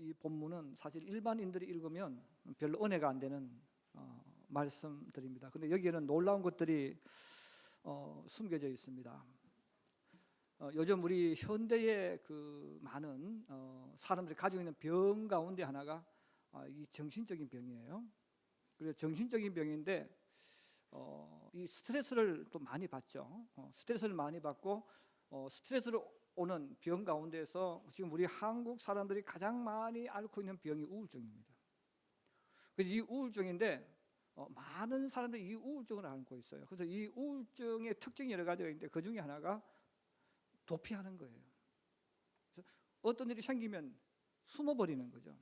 이 본문은 사실 일반인들이 읽으면 별로 은혜가 안 되는 말씀드립니다. 근데 여기에는 놀라운 것들이 숨겨져 있습니다. 요즘 우리 현대의 그 많은 사람들이 가지고 있는 병 가운데 하나가 이 정신적인 병이에요. 그래서 정신적인 병인데 이 스트레스를 또 많이 받죠. 스트레스를 많이 받고 스트레스로 오는 병 가운데서 지금 우리 한국 사람들이 가장 많이 앓고 있는 병이 우울증입니다. 그래서 이 우울증인데 많은 사람들이 이 우울증을 앓고 있어요. 그래서 이 우울증의 특징이 여러 가지가 있는데 그 중에 하나가 도피하는 거예요. 그래서 어떤 일이 생기면 숨어버리는 거죠.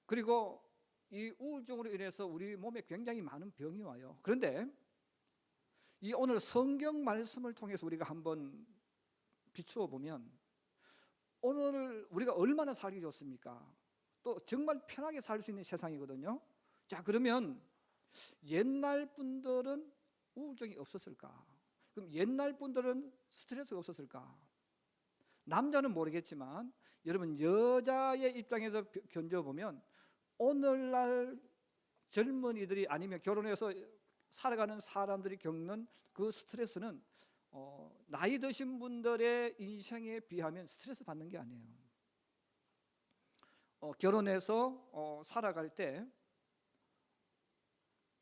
그리고 이 우울증으로 인해서 우리 몸에 굉장히 많은 병이 와요. 그런데 이 오늘 성경 말씀을 통해서 우리가 한번 비추어 보면 오늘 우리가 얼마나 살기 좋습니까? 또 정말 편하게 살 수 있는 세상이거든요. 자, 그러면 옛날 분들은 우울증이 없었을까? 그럼 옛날 분들은 스트레스가 없었을까? 남자는 모르겠지만 여러분 여자의 입장에서 견뎌보면 오늘날 젊은이들이 아니면 결혼해서 살아가는 사람들이 겪는 그 스트레스는 나이 드신 분들의 인생에 비하면 스트레스 받는 게 아니에요. 결혼해서 살아갈 때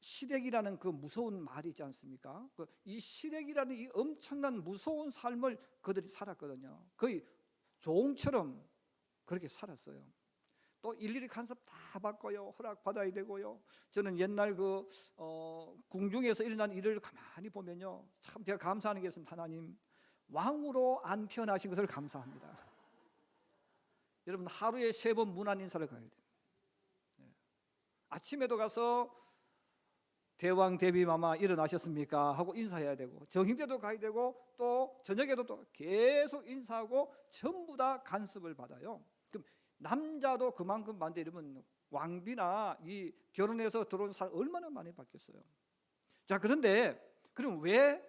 시댁이라는 그 무서운 말이 있지 않습니까? 이 시댁이라는 이 엄청난 무서운 삶을 그들이 살았거든요. 거의 종처럼 그렇게 살았어요. 또 일일이 간섭 다 받고요, 허락받아야 되고요. 저는 옛날 그 궁중에서 일어난 일을 가만히 보면요, 참 제가 감사하는 게 있습니다. 하나님, 왕으로 안 태어나신 것을 감사합니다. 여러분 하루에 3번 문안 인사를 가야 돼요. 아침에도 가서 대왕 대비마마 일어나셨습니까? 하고 인사해야 되고, 정힘때도 가야 되고, 또 저녁에도 또 계속 인사하고 전부 다 간섭을 받아요. 그럼 남자도 그만큼 받는데 여러분 왕비나 이 결혼해서 들어온 사람 얼마나 많이 받겠어요. 자, 그런데 그럼 왜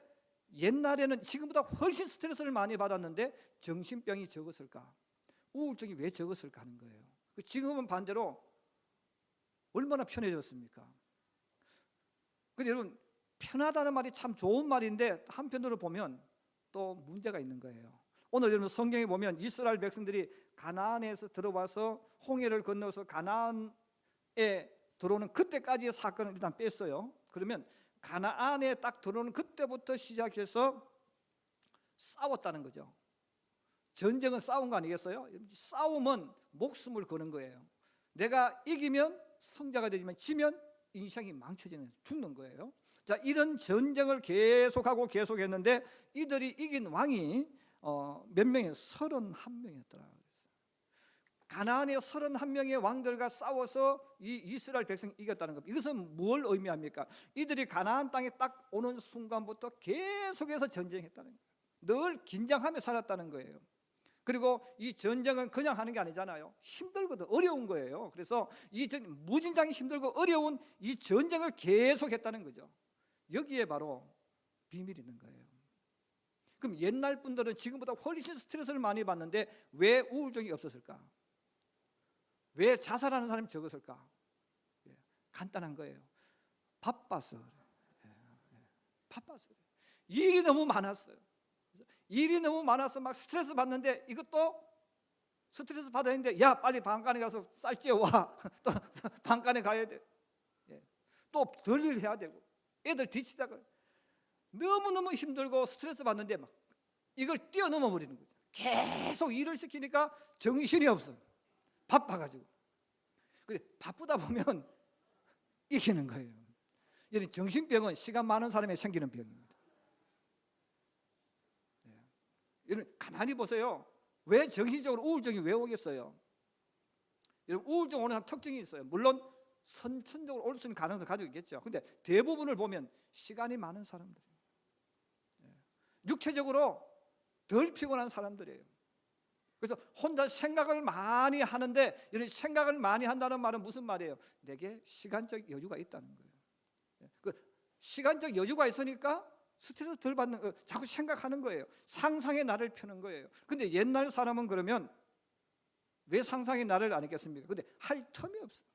옛날에는 지금보다 훨씬 스트레스를 많이 받았는데 정신병이 적었을까? 우울증이 왜 적었을까 하는 거예요. 지금은 반대로 얼마나 편해졌습니까? 근데 여러분 편하다는 말이 참 좋은 말인데 한편으로 보면 또 문제가 있는 거예요. 오늘 여러분 성경에 보면 이스라엘 백성들이 가나안에서 들어와서 홍해를 건너서 가나안에 들어오는 그때까지의 사건을 일단 뺐어요. 그러면 가나안에 딱 들어오는 그때부터 시작해서 싸웠다는 거죠. 전쟁은 싸운 거 아니겠어요? 싸움은 목숨을 거는 거예요. 내가 이기면 성자가 되지만 지면 인생이 망쳐지는, 죽는 거예요. 자, 이런 전쟁을 계속하고 계속했는데 이들이 이긴 왕이 몇 명이에요? 31명이었더라. 가나안의 31명의 왕들과 싸워서 이 이스라엘 백성이 이겼다는 겁니다. 이것은 뭘 의미합니까? 이들이 가나안 땅에 딱 오는 순간부터 계속해서 전쟁했다는 거예요. 늘 긴장하며 살았다는 거예요. 그리고 이 전쟁은 그냥 하는 게 아니잖아요. 힘들거든, 어려운 거예요. 그래서 이 무진장이 힘들고 어려운 이 전쟁을 계속했다는 거죠. 여기에 바로 비밀이 있는 거예요. 그럼 옛날 분들은 지금보다 훨씬 스트레스를 많이 받는데 왜 우울증이 없었을까? 왜 자살하는 사람이 적었을까? 간단한 거예요. 바빠서 그래요. 바빠서 그래요. 일이 너무 많았어요. 일이 너무 많아서 막 스트레스 받는데 이것도 스트레스 받았는데 야 빨리 방간에 가서 쌀 찌어와. 또 방간에 가야 돼. 또 덜 일 해야 되고 애들 뒤치다가 너무너무 힘들고 스트레스 받는데 막 이걸 뛰어넘어 버리는 거죠. 계속 일을 시키니까 정신이 없어요. 바빠가지고. 바쁘다 보면 이기는 거예요. 이런 정신병은 시간 많은 사람에 생기는 병입니다. 가만히 보세요. 왜 정신적으로 우울증이 왜 오겠어요? 우울증 오는 특징이 있어요. 물론 선천적으로 올 수 있는 가능성을 가지고 있겠죠. 근데 대부분을 보면 시간이 많은 사람들이에요. 육체적으로 덜 피곤한 사람들이에요. 그래서 혼자 생각을 많이 하는데, 이런 생각을 많이 한다는 말은 무슨 말이에요? 내게 시간적 여유가 있다는 거예요. 시간적 여유가 있으니까 스트레스 덜 받는 거, 자꾸 생각하는 거예요. 상상의 날을 펴는 거예요. 근데 옛날 사람은 그러면 왜 상상이 나를 안 했겠습니까? 근데 할 틈이 없어.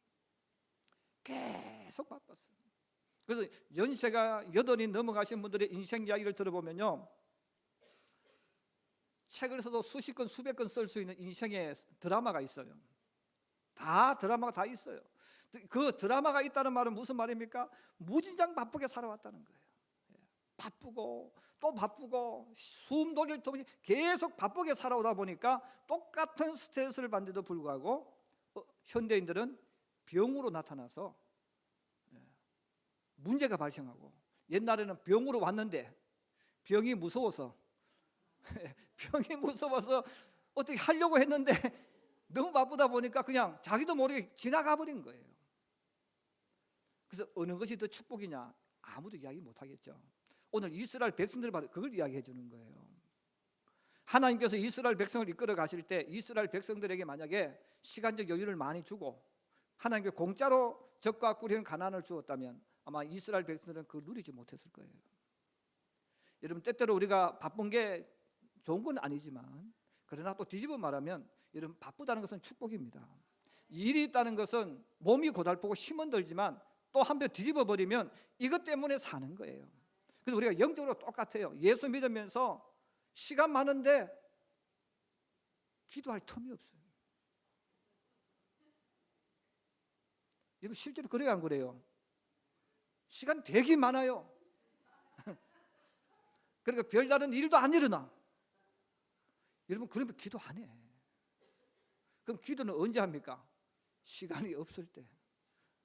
계속 바빴어요. 그래서 연세가 8이 넘어가신 분들의 인생 이야기를 들어보면요, 책을 써도 수십 권 수백 권 쓸 수 있는 인생의 드라마가 있어요. 다 드라마가 다 있어요. 그 드라마가 있다는 말은 무슨 말입니까? 무진장 바쁘게 살아왔다는 거예요. 바쁘고 또 바쁘고 숨 돌릴 틈 없이 계속 바쁘게 살아오다 보니까 똑같은 스트레스를 받는데도 불구하고 현대인들은 병으로 나타나서 문제가 발생하고, 옛날에는 병으로 왔는데 병이 무서워서 어떻게 하려고 했는데 너무 바쁘다 보니까 그냥 자기도 모르게 지나가 버린 거예요. 그래서 어느 것이 더 축복이냐, 아무도 이야기 못 하겠죠. 오늘 이스라엘 백성들 바로 그걸 이야기해 주는 거예요. 하나님께서 이스라엘 백성을 이끌어 가실 때 이스라엘 백성들에게 만약에 시간적 여유를 많이 주고 하나님께 공짜로 적과 꿀이는 가난을 주었다면 아마 이스라엘 백성들은 그걸 누리지 못했을 거예요. 여러분, 때때로 우리가 바쁜 게 좋은 건 아니지만, 그러나 또 뒤집어 말하면 여러분, 바쁘다는 것은 축복입니다. 일이 있다는 것은 몸이 고달프고 힘은 들지만 또 한편 뒤집어 버리면 이것 때문에 사는 거예요. 그래서 우리가 영적으로 똑같아요. 예수 믿으면서 시간 많은데 기도할 틈이 없어요. 여러분, 실제로 그래요, 안 그래요? 시간 되게 많아요. 그러니까 별다른 일도 안 일어나. 여러분, 그러면 기도 안 해. 그럼 기도는 언제 합니까? 시간이 없을 때,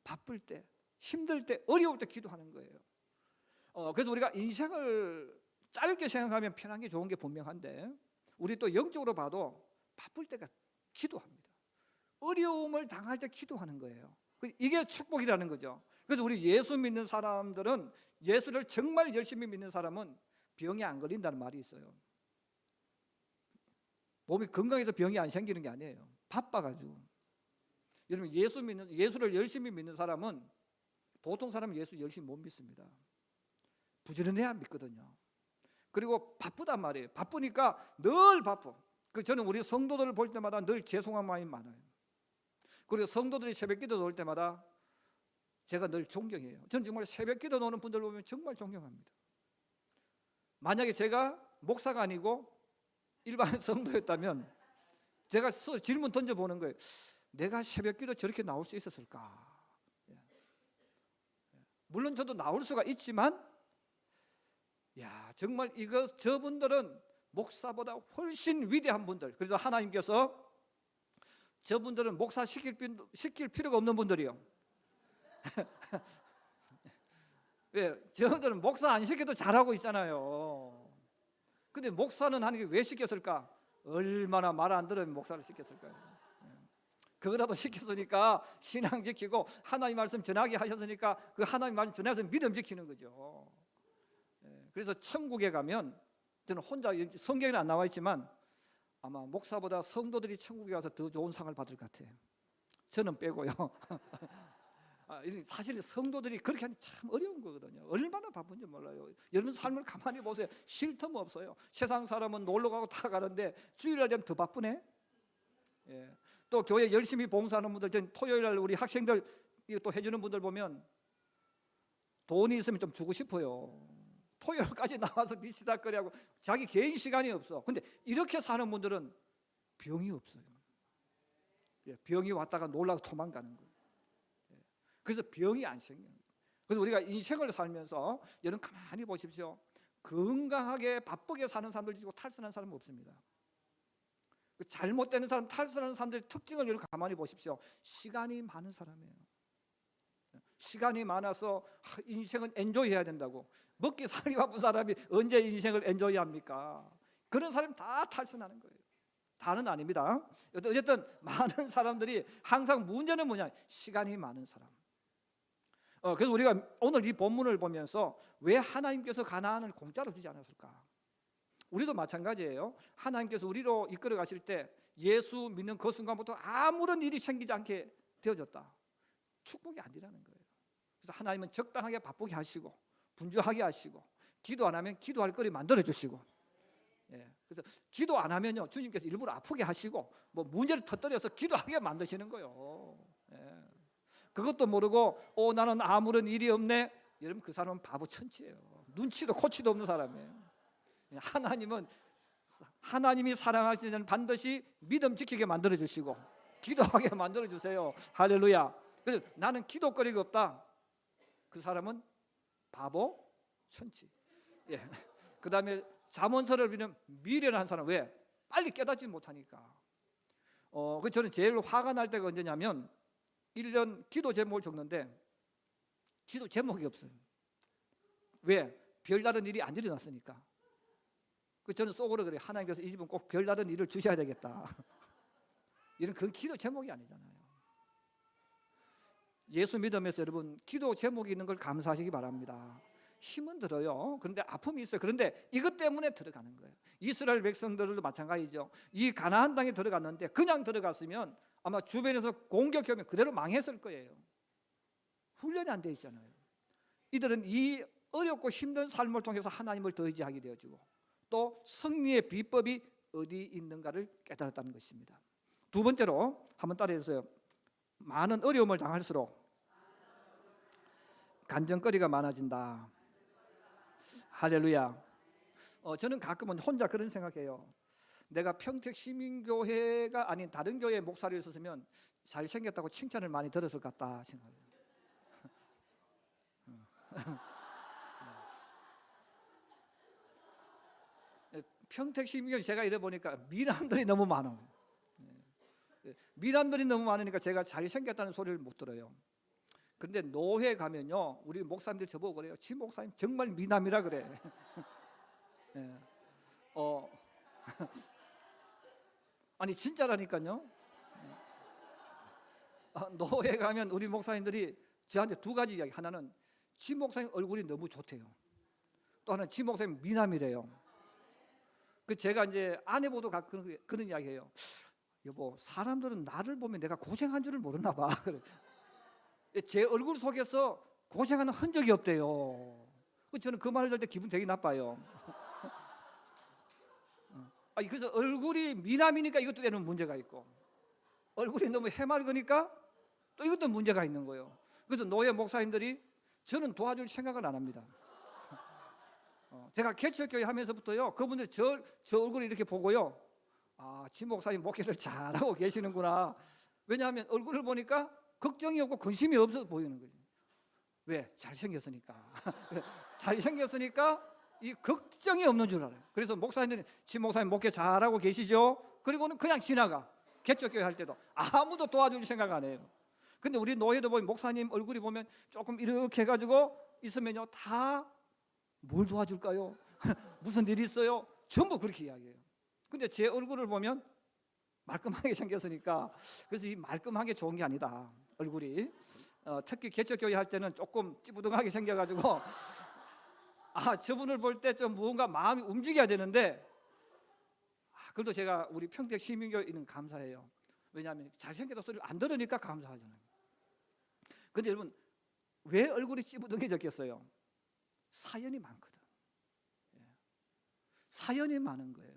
바쁠 때, 힘들 때, 어려울 때 기도하는 거예요. 그래서 우리가 인생을 짧게 생각하면 편한 게 좋은 게 분명한데, 우리 또 영적으로 봐도 바쁠 때가 기도합니다. 어려움을 당할 때 기도하는 거예요. 이게 축복이라는 거죠. 그래서 우리 예수 믿는 사람들은, 예수를 정말 열심히 믿는 사람은 병이 안 걸린다는 말이 있어요. 몸이 건강해서 병이 안 생기는 게 아니에요. 바빠가지고. 여러분, 예수를 열심히 믿는 사람은 보통 사람은 예수 열심히 못 믿습니다. 부지런해야 믿거든요. 그리고 바쁘단 말이에요. 바쁘니까 늘 바빠. 저는 우리 성도들을 볼 때마다 늘 죄송한 마음이 많아요. 그리고 성도들이 새벽기도 놓을 때마다 제가 늘 존경해요. 저는 정말 새벽기도 놓는 분들 보면 정말 존경합니다. 만약에 제가 목사가 아니고 일반 성도였다면 제가 질문 던져보는 거예요. 내가 새벽기도 저렇게 나올 수 있었을까? 물론 저도 나올 수가 있지만, 정말 저분들은 목사보다 훨씬 위대한 분들. 그래서 하나님께서 저분들은 목사 시킬 필요가 없는 분들이요. 왜? 저분들은 목사 안 시켜도 잘하고 있잖아요. 근데 목사는 하나님께 왜 시켰을까? 얼마나 말 안 들으면 목사를 시켰을까요? 그거라도 시켰으니까 신앙 지키고 하나님 말씀 전하게 하셨으니까 그 하나님 말씀 전해서 믿음 지키는 거죠. 그래서 천국에 가면, 저는 혼자, 성경에는 안 나와 있지만 아마 목사보다 성도들이 천국에 가서 더 좋은 상을 받을 것 같아요. 저는 빼고요. 사실 성도들이 그렇게 하니 참 어려운 거거든요. 얼마나 바쁜지 몰라요. 여러분 삶을 가만히 보세요. 쉴 틈 없어요. 세상 사람은 놀러 가고 다 가는데 주일날 되면 더 바쁘네. 또 교회 열심히 봉사하는 분들, 전 토요일날 우리 학생들 또 해주는 분들 보면 돈이 있으면 좀 주고 싶어요. 토요일까지 나와서 뒤치다거리하고 자기 개인 시간이 없어. 근데 이렇게 사는 분들은 병이 없어요. 병이 왔다가 놀라고 도망가는 거예요. 그래서 병이 안 생겨요. 그래서 우리가 인생을 살면서 여러분 가만히 보십시오. 건강하게 바쁘게 사는 사람들 중에 탈선한 사람은 없습니다. 잘못되는 사람, 탈선하는 사람들의 특징을 여러분 가만히 보십시오. 시간이 많은 사람이에요. 시간이 많아서 인생은 엔조이해야 된다고. 먹기 살기 바쁜 사람이 언제 인생을 엔조이합니까? 그런 사람이 다 탈선하는 거예요. 다는 아닙니다. 어쨌든 많은 사람들이 항상 문제는 뭐냐? 시간이 많은 사람. 그래서 우리가 오늘 이 본문을 보면서 왜 하나님께서 가나안을 공짜로 주지 않았을까? 우리도 마찬가지예요. 하나님께서 우리로 이끌어 가실 때 예수 믿는 그 순간부터 아무런 일이 생기지 않게 되어졌다. 축복이 아니라는 거예요. 그래서 하나님은 적당하게 바쁘게 하시고 분주하게 하시고 기도 안 하면 기도할 거리 만들어 주시고 예. 그래서 기도 안 하면요, 주님께서 일부러 아프게 하시고 뭐 문제를 터뜨려서 기도하게 만드시는 거예요. 예. 그것도 모르고 나는 아무런 일이 없네. 여러분, 그 사람은 바보 천치예요. 눈치도 코치도 없는 사람이에요. 하나님이 사랑하시는 반드시 믿음 지키게 만들어 주시고 기도하게 만들어 주세요. 할렐루야. 그래서 나는 기도거리가 없다. 그 사람은 바보 천치. 예. 그다음에 잠언서를 비는 미련한 사람. 왜? 빨리 깨닫지 못하니까. 그 저는 제일 화가 날 때가 언제냐면 1년 기도 제목을 적는데 기도 제목이 없어요. 왜? 별다른 일이 안 일어났으니까. 저는 속으로 그래요. 하나님께서 이 집은 꼭 별다른 일을 주셔야 되겠다. 이런 그건 기도 제목이 아니잖아요. 예수 믿으면서 여러분 기도 제목이 있는 걸 감사하시기 바랍니다. 힘은 들어요. 그런데 아픔이 있어요. 그런데 이것 때문에 들어가는 거예요. 이스라엘 백성들도 마찬가지죠. 이 가나안 땅에 들어갔는데 그냥 들어갔으면 아마 주변에서 공격하면 그대로 망했을 거예요. 훈련이 안 돼 있잖아요. 이들은 이 어렵고 힘든 삶을 통해서 하나님을 더 의지하게 되어지고 또 승리의 비법이 어디 있는가를 깨달았다는 것입니다. 두 번째로 한번 따라해 주세요. 많은 어려움을 당할수록 간증거리가 많아진다. 할렐루야. 저는 가끔은 혼자 그런 생각해요. 내가 평택 시민교회가 아닌 다른 교회 목사로 있었으면 잘생겼다고 칭찬을 많이 들었을 것 같다 생각해요. 평택 시민교회 제가 이래 보니까 미남들이 너무 많아. 미남들이 너무 많으니까 제가 잘생겼다는 소리를 못 들어요. 근데 노회 가면요, 우리 목사님들 저보고 그래요. 지 목사님 정말 미남이라 그래. 예. 아니 진짜라니까요. 노회 가면 우리 목사님들이 저한테 두 가지 이야기. 하나는 지 목사님 얼굴이 너무 좋대요. 또 하나는 지 목사님 미남이래요. 제가 이제 아내보도 가끔 그런 이야기해요. 여보, 사람들은 나를 보면 내가 고생한 줄을 모르나 봐. 제 얼굴 속에서 고생하는 흔적이 없대요. 저는 그 말을 들을 때 기분 되게 나빠요. 그래서 얼굴이 미남이니까 이것도 되는 문제가 있고, 얼굴이 너무 해맑으니까 또 이것도 문제가 있는 거예요. 그래서 노예 목사님들이 저는 도와줄 생각을 안 합니다. 제가 개척교회 하면서부터요, 그분들이 저 얼굴을 이렇게 보고요, 지 목사님 목회를 잘하고 계시는구나. 왜냐하면 얼굴을 보니까 걱정이 없고 근심이 없어 보이는 거죠. 왜? 잘생겼으니까. 잘생겼으니까 이 걱정이 없는 줄 알아요. 그래서 목사님들이 지 목사님 목회 잘하고 계시죠? 그리고는 그냥 지나가. 개척교회 할 때도 아무도 도와줄 생각 안 해요. 근데 우리 노예도 보면 목사님 얼굴이 보면 조금 이렇게 해가지고 있으면요, 다 뭘 도와줄까요? 무슨 일이 있어요? 전부 그렇게 이야기해요. 근데 제 얼굴을 보면 말끔하게 생겼으니까, 그래서 이 말끔하게 좋은 게 아니다, 얼굴이. 특히 개척교회 할 때는 조금 찌부둥하게 생겨가지고 저분을 볼 때 좀 무언가 마음이 움직여야 되는데, 그래도 제가 우리 평택 시민교회는 감사해요. 왜냐하면 잘생겼다 소리를 안 들으니까 감사하잖아요. 근데 여러분, 왜 얼굴이 찌부둥해졌겠어요? 사연이 많거든. 사연이 많은 거예요.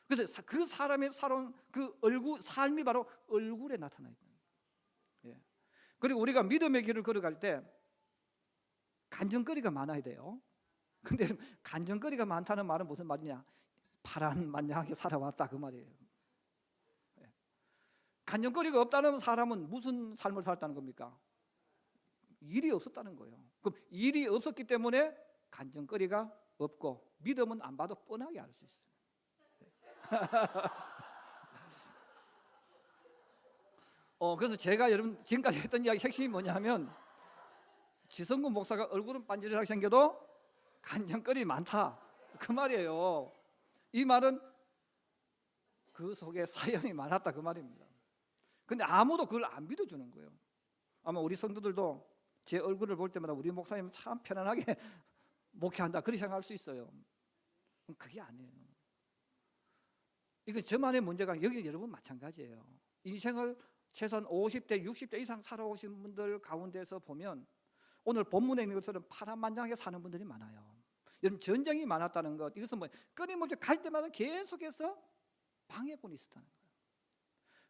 그래서 그 사람의 살아온 그 얼굴, 삶이 바로 얼굴에 나타나 있는. 그리고 우리가 믿음의 길을 걸어갈 때 간증거리가 많아야 돼요. 근데 간증거리가 많다는 말은 무슨 말이냐? 파란만장하게 살아왔다 그 말이에요. 간증거리가 없다는 사람은 무슨 삶을 살았다는 겁니까? 일이 없었다는 거예요. 그럼 일이 없었기 때문에 간증거리가 없고, 믿음은 안 봐도 뻔하게 알 수 있어요. 그래서 제가 여러분 지금까지 했던 이야기 핵심이 뭐냐면, 지성구 목사가 얼굴은 반지르하게 생겨도 간증거리 많다 그 말이에요. 이 말은 그 속에 사연이 많았다 그 말입니다. 근데 아무도 그걸 안 믿어주는 거예요. 아마 우리 성도들도 제 얼굴을 볼 때마다 우리 목사님 참 편안하게 목회한다 그렇게 생각할 수 있어요. 그게 아니에요. 이거 저만의 문제가 아니고 여기 여러분 마찬가지예요. 인생을 최소한 50대 60대 이상 살아오신 분들 가운데서 보면 오늘 본문에 있는 것처럼 파란만장하게 사는 분들이 많아요. 이런 전쟁이 많았다는 것, 이것은 뭐 끊임없이 갈 때마다 계속해서 방해꾼이 있었다는 거예요.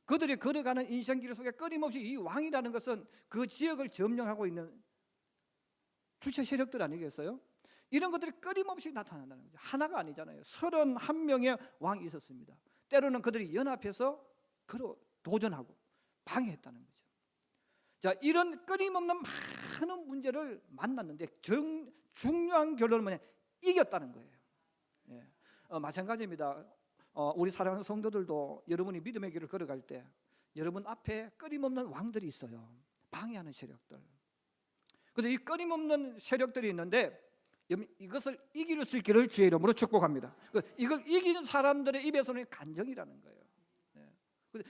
그들이 걸어가는 인생길 속에 끊임없이 이 왕이라는 것은 그 지역을 점령하고 있는 출세 세력들 아니겠어요? 이런 것들이 끊임없이 나타난다는 거죠. 하나가 아니잖아요. 31명의 왕이 있었습니다. 때로는 그들이 연합해서 도전하고 방해했다는 거죠. 자, 이런 끊임없는 많은 문제를 만났는데 중요한 결론은 뭐냐? 이겼다는 거예요. 예. 마찬가지입니다. 우리 사랑하는 성도들도 여러분이 믿음의 길을 걸어갈 때 여러분 앞에 끊임없는 왕들이 있어요. 방해하는 세력들. 그래서 이 끊임없는 세력들이 있는데 이것을 이길 수 있기를 주의 이름으로 축복합니다. 이걸 이긴 사람들의 입에서는 간정이라는 거예요.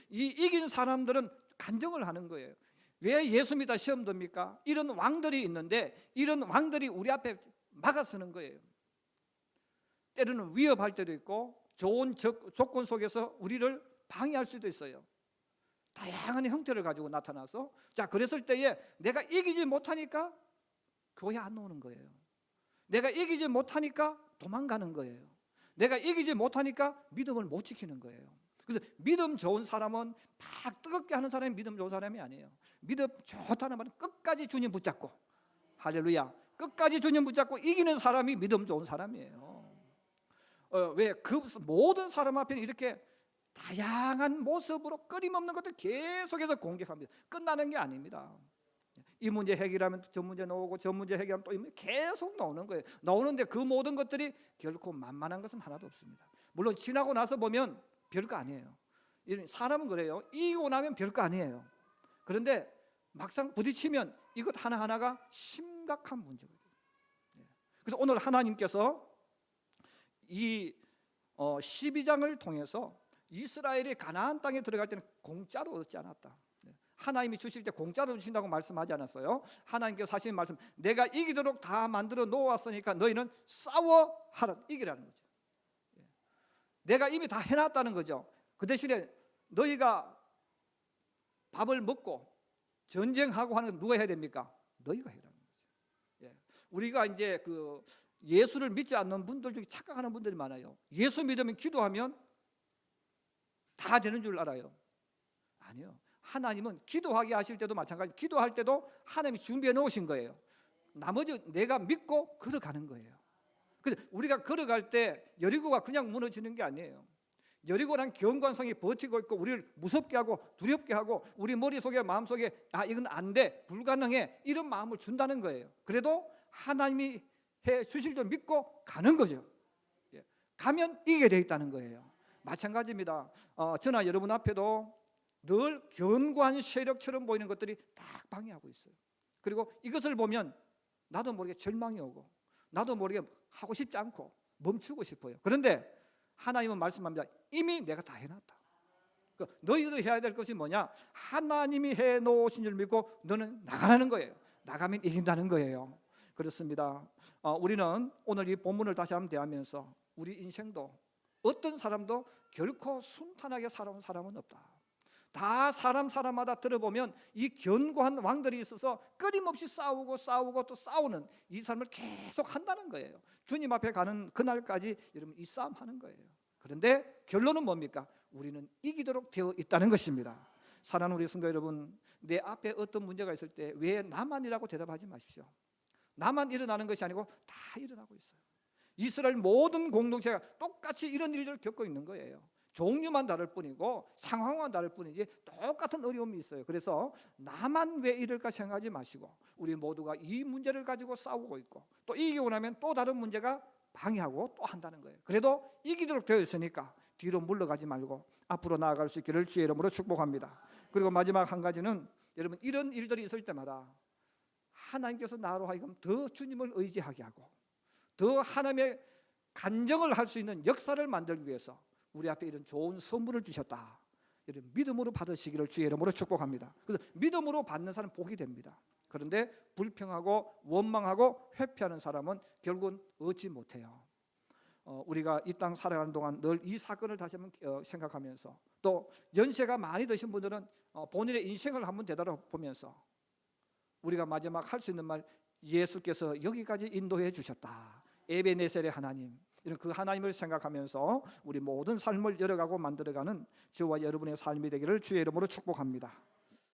이 이긴 사람들은 간정을 하는 거예요. 왜 예수 믿다 시험 듭니까? 이런 왕들이 있는데 이런 왕들이 우리 앞에 막아서는 거예요. 때로는 위협할 때도 있고 좋은 조건 속에서 우리를 방해할 수도 있어요. 다양한 형태를 가지고 나타나서, 자, 그랬을 때에 내가 이기지 못하니까 교회 안 오는 거예요. 내가 이기지 못하니까 도망가는 거예요. 내가 이기지 못하니까 믿음을 못 지키는 거예요. 그래서 믿음 좋은 사람은 막 뜨겁게 하는 사람이 믿음 좋은 사람이 아니에요. 믿음 좋다는 말은 끝까지 주님 붙잡고, 할렐루야, 끝까지 주님 붙잡고 이기는 사람이 믿음 좋은 사람이에요. 왜? 그 모든 사람 앞에는 이렇게 다양한 모습으로 끊임없는 것들 계속해서 공격합니다. 끝나는 게 아닙니다. 이 문제 해결하면 저 문제 나오고 저 문제 해결하면 또 이 문제 계속 나오는 거예요. 나오는데 그 모든 것들이 결코 만만한 것은 하나도 없습니다. 물론 지나고 나서 보면 별거 아니에요. 사람은 그래요. 이기고 나면 별거 아니에요. 그런데 막상 부딪히면 이것 하나하나가 심각한 문제거든요. 그래서 오늘 하나님께서 이 12장을 통해서 이스라엘이 가나안 땅에 들어갈 때는 공짜로 얻지 않았다. 하나님이 주실 때 공짜로 주신다고 말씀하지 않았어요. 하나님께서 하시는 말씀, 내가 이기도록 다 만들어 놓았으니까 너희는 싸워 하라, 이기라는 거죠. 내가 이미 다 해놨다는 거죠. 그 대신에 너희가 밥을 먹고 전쟁하고 하는 건 누가 해야 됩니까? 너희가 해라는 거죠. 우리가 이제 그 예수를 믿지 않는 분들 중에 착각하는 분들이 많아요. 예수 믿으면 기도하면 다 되는 줄 알아요. 아니요. 하나님은 기도하게 하실 때도 마찬가지, 기도할 때도 하나님이 준비해 놓으신 거예요. 나머지 내가 믿고 걸어가는 거예요. 그래서 우리가 걸어갈 때 여리고가 그냥 무너지는 게 아니에요. 여리고란 경관성이 버티고 있고 우리를 무섭게 하고 두렵게 하고 우리 머릿속에 마음속에 이건 안 돼, 불가능해, 이런 마음을 준다는 거예요. 그래도 하나님이 해 주실 줄 믿고 가는 거죠. 가면 이기게 돼 있다는 거예요. 마찬가지입니다. 저나 여러분 앞에도 늘 견고한 세력처럼 보이는 것들이 딱 방해하고 있어요. 그리고 이것을 보면 나도 모르게 절망이 오고 나도 모르게 하고 싶지 않고 멈추고 싶어요. 그런데 하나님은 말씀합니다. 이미 내가 다 해놨다. 너희도 해야 될 것이 뭐냐? 하나님이 해놓으신 줄 믿고 너는 나가는 거예요. 나가면 이긴다는 거예요. 그렇습니다. 우리는 오늘 이 본문을 다시 한번 대하면서 우리 인생도 어떤 사람도 결코 순탄하게 살아온 사람은 없다. 다 사람마다 들어보면 이 견고한 왕들이 있어서 끊임없이 싸우고 또 싸우는 이 삶을 계속 한다는 거예요. 주님 앞에 가는 그날까지 여러분 이 싸움 하는 거예요. 그런데 결론은 뭡니까? 우리는 이기도록 되어 있다는 것입니다. 사랑하는 우리 성도 여러분, 내 앞에 어떤 문제가 있을 때 왜 나만이라고 대답하지 마십시오. 나만 일어나는 것이 아니고 다 일어나고 있어요. 이스라엘 모든 공동체가 똑같이 이런 일들을 겪고 있는 거예요. 종류만 다를 뿐이고 상황만 다를 뿐이지 똑같은 어려움이 있어요. 그래서 나만 왜 이럴까 생각하지 마시고 우리 모두가 이 문제를 가지고 싸우고 있고 또 이기고 나면 또 다른 문제가 방해하고 또 한다는 거예요. 그래도 이기도록 되어 있으니까 뒤로 물러가지 말고 앞으로 나아갈 수 있기를 주의 이름으로 축복합니다. 그리고 마지막 한 가지는 여러분 이런 일들이 있을 때마다 하나님께서 나로 하여금 더 주님을 의지하게 하고 더 하나님의 간정을 할 수 있는 역사를 만들기 위해서 우리 앞에 이런 좋은 선물을 주셨다. 이런 믿음으로 받으시기를 주의 이름으로 축복합니다. 그래서 믿음으로 받는 사람은 복이 됩니다. 그런데 불평하고 원망하고 회피하는 사람은 결국은 얻지 못해요. 우리가 이 땅 살아가는 동안 늘 이 사건을 다시 한번 생각하면서 또 연세가 많이 드신 분들은 본인의 인생을 한번 되돌아보면서 우리가 마지막 할 수 있는 말, 예수께서 여기까지 인도해 주셨다. 에베네셀의 하나님, 이런 그 하나님을 생각하면서 우리 모든 삶을 열어가고 만들어가는 저와 여러분의 삶이 되기를 주의 이름으로 축복합니다.